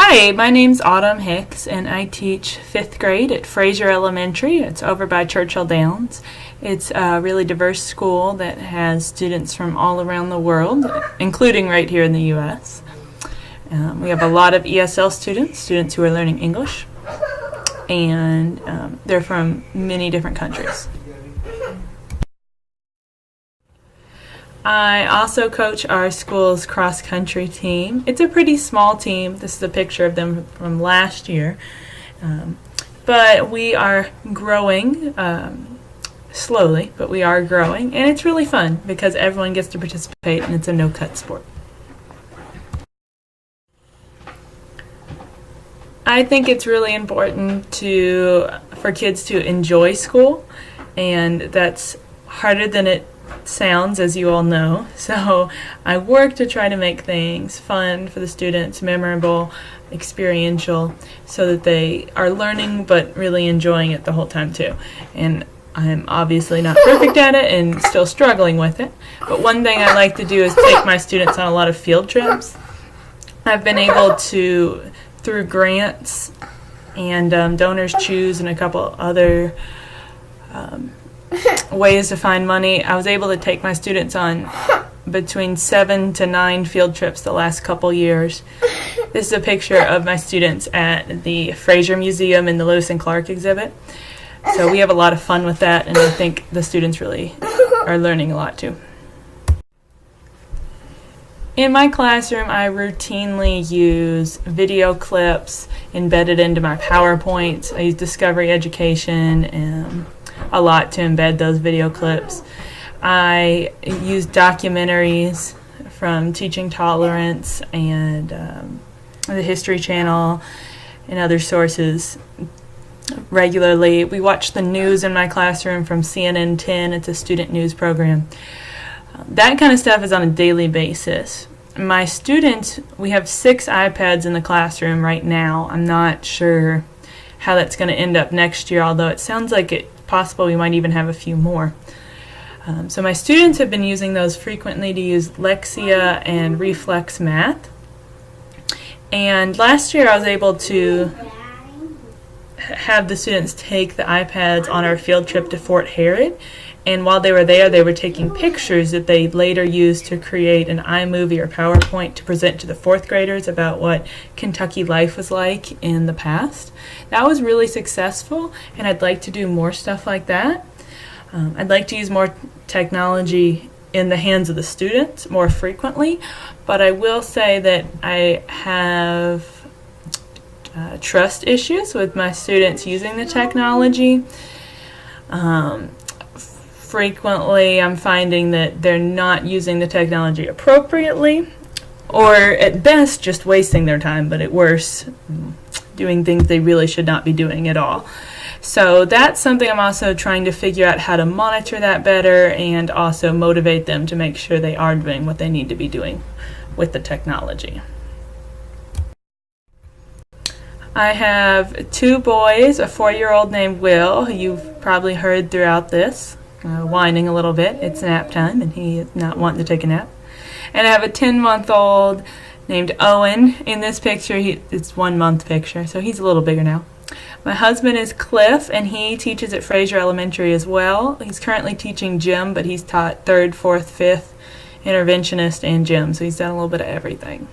Hi, my name's Autumn Hicks, and I teach 5th grade at Fraser Elementary. It's over by Churchill Downs. It's a really diverse school that has students from all around the world, including right here in the U.S. We have a lot of ESL students who are learning English, and they're from many different countries. I also coach our school's cross-country team. It's a pretty small team. This is a picture of them from last year. But we are growing slowly, but we are growing. And it's really fun because everyone gets to participate and it's a no-cut sport. I think it's really important for kids to enjoy school, and that's harder than it sounds, as you all know. So I work to try to make things fun for the students, memorable, experiential, so that they are learning but really enjoying it the whole time too. And I'm obviously not perfect at it and still struggling with it, but one thing I like to do is take my students on a lot of field trips. I've been able to, through grants and Donors Choose and a couple other ways to find money, I was able to take my students on between 7 to 9 field trips the last couple years. This is a picture of my students at the Fraser Museum in the Lewis and Clark exhibit. So we have a lot of fun with that, and I think the students really are learning a lot too. In my classroom, I routinely use video clips embedded into my PowerPoints. I use Discovery Education and a lot to embed those video clips. I use documentaries from Teaching Tolerance and the History Channel and other sources regularly. We watch the news in my classroom from CNN 10. It's a student news program. That kind of stuff is on a daily basis. My students, we have 6 iPads in the classroom right now. I'm not sure how that's going to end up next year, although it sounds like it's possible we might even have a few more. So my students have been using those frequently to use Lexia and Reflex Math. And last year I was able to have the students take the iPads on our field trip to Fort Herod. And while they were there, they were taking pictures that they later used to create an iMovie or PowerPoint to present to the 4th graders about what Kentucky life was like in the past. That was really successful, and I'd like to do more stuff like that. I'd like to use more technology in the hands of the students more frequently, but I will say that I have trust issues with my students using the technology. Frequently, I'm finding that they're not using the technology appropriately, or at best just wasting their time, but at worst doing things they really should not be doing at all. So that's something I'm also trying to figure out how to monitor that better and also motivate them to make sure they are doing what they need to be doing with the technology. I have 2 boys, a 4-year-old named Will, who you've probably heard throughout this, whining a little bit. It's nap time, and he is not wanting to take a nap. And I have a 10-month-old named Owen. In this picture, it's 1 month picture, so he's a little bigger now. My husband is Cliff, and he teaches at Fraser Elementary as well. He's currently teaching gym, but he's taught 3rd, 4th, 5th, interventionist, and gym, so he's done a little bit of everything.